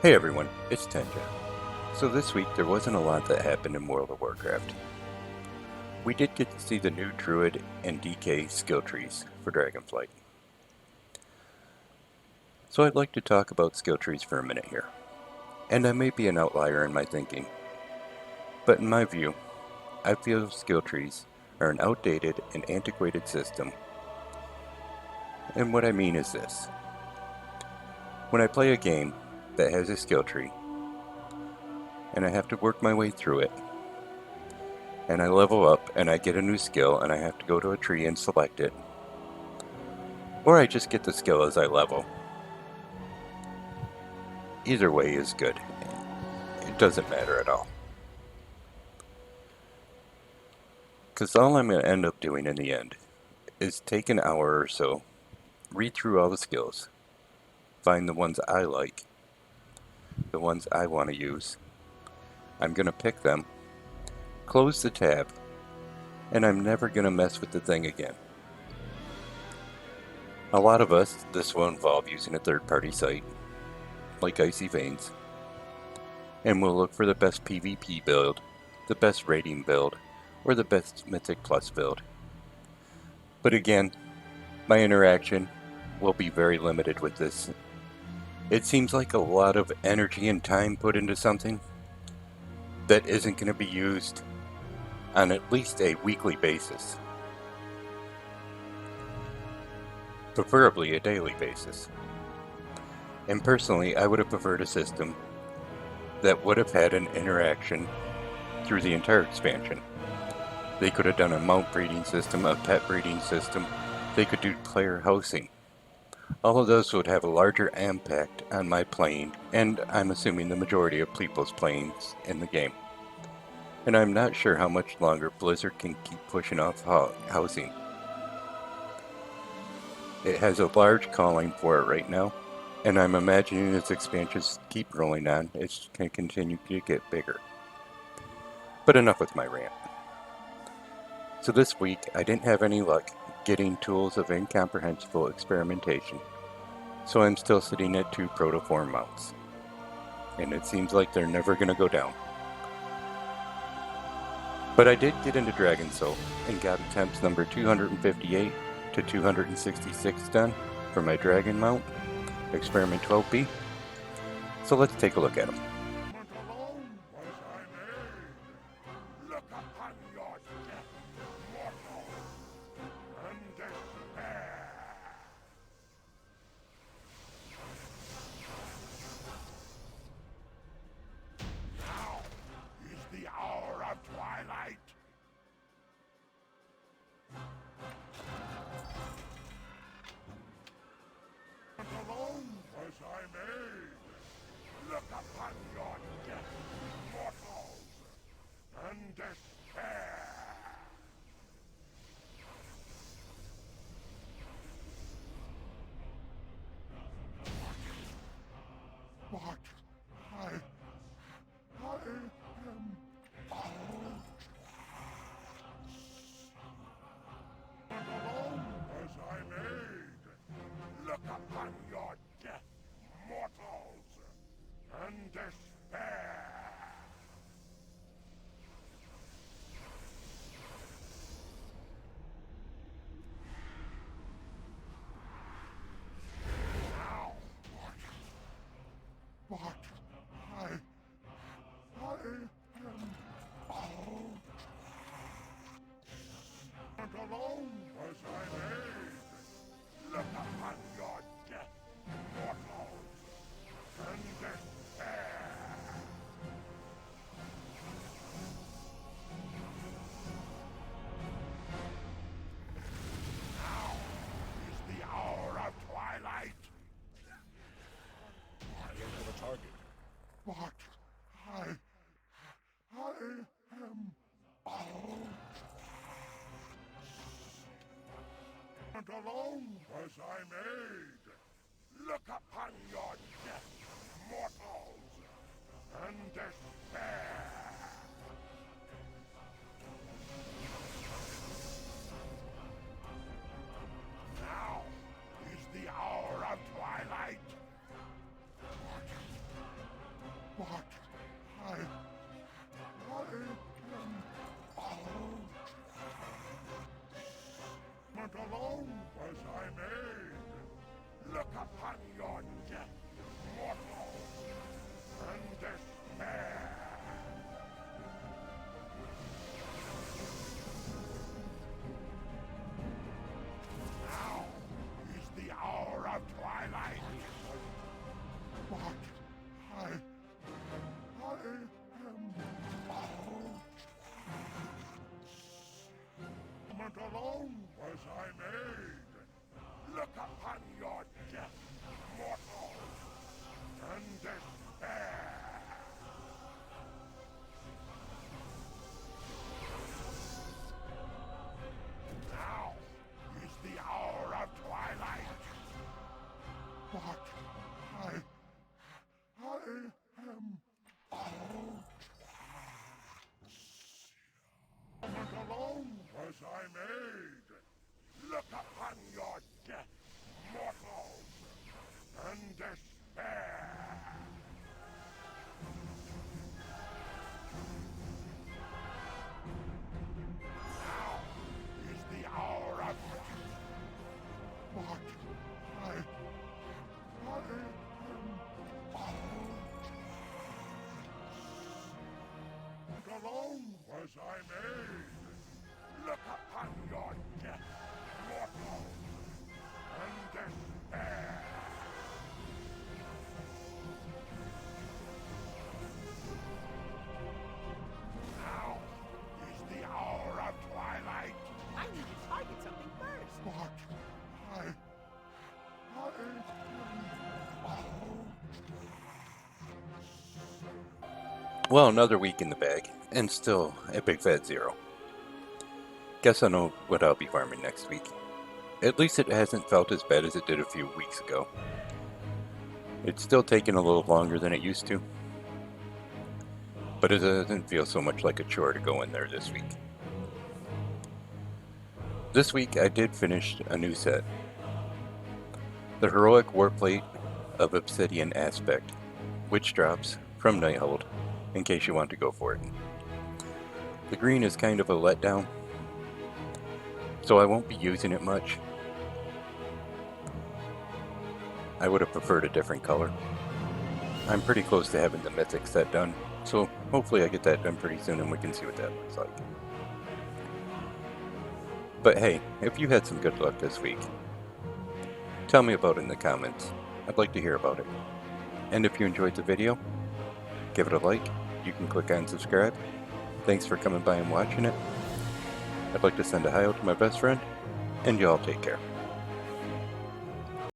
Hey everyone, it's Tenja. So this week there wasn't a lot that happened in World of Warcraft. We did get to see the new Druid and DK skill trees for Dragonflight. So I'd like to talk about skill trees for a minute here. And I may be an outlier in my thinking, but in my view, I feel skill trees are an outdated and antiquated system. And what I mean is this. When I play a game that has a skill tree, and I have to work my way through it, and I level up and I get a new skill and I have to go to a tree and select it, or I just get the skill as I level. Either way is good. It doesn't matter at all. Because all I'm going to end up doing in the end is take an hour or so, read through all the skills, find the ones I like, the ones I want to use. I'm going to pick them, close the tab, and I'm never going to mess with the thing again. A lot of us, this will involve using a third-party site, like Icy Veins, and we'll look for the best PvP build, the best rating build, or the best Mythic Plus build. But again, my interaction will be very limited with this. It seems like a lot of energy and time put into something that isn't going to be used on at least a weekly basis. Preferably a daily basis. And personally, I would have preferred a system that would have had an interaction through the entire expansion. They could have done a mount breeding system, a pet breeding system. They could do player housing. All of those would have a larger impact on my playing, and I'm assuming the majority of people's playing in the game. And I'm not sure how much longer Blizzard can keep pushing off housing. It has a large calling for it right now, and I'm imagining as expansions keep rolling on, it's going to continue to get bigger. But enough with my rant. So this week, I didn't have any luck getting tools of incomprehensible experimentation, so I'm still sitting at 2 protoform mounts. And it seems like they're never going to go down. But I did get into Dragon Soul and got attempts number 258 to 266 done for my Dragon mount, Experiment 12B. So let's take a look at them. Alone was I made. Look upon your death, mortals, and despair. Now is the hour of twilight. despair. Now is the hour of twilight. But I am out. Not alone was I made. Look upon your death, mortals, and despair. Now is the hour of wrath. But I am out. Not alone was I made. Look upon your death, mortals, and despair. Now is the hour of twilight. I need to target something first. But I am out. Well, another week in the bag, and still a big fat 0. Guess I know what I'll be farming next week. At least it hasn't felt as bad as it did a few weeks ago. It's still taking a little longer than it used to, but it doesn't feel so much like a chore to go in there this week. This week I did finish a new set. The Heroic Warplate of Obsidian Aspect, which drops from Nighthold, in case you want to go for it. The green is kind of a letdown, so I won't be using it much. I would have preferred a different color. I'm pretty close to having the Mythic set done, so hopefully I get that done pretty soon and we can see what that looks like. But hey, if you had some good luck this week, tell me about it in the comments. I'd like to hear about it. And if you enjoyed the video, give it a like. You can click on subscribe. Thanks for coming by and watching it. I'd like to send a hi out to my best friend, and y'all take care.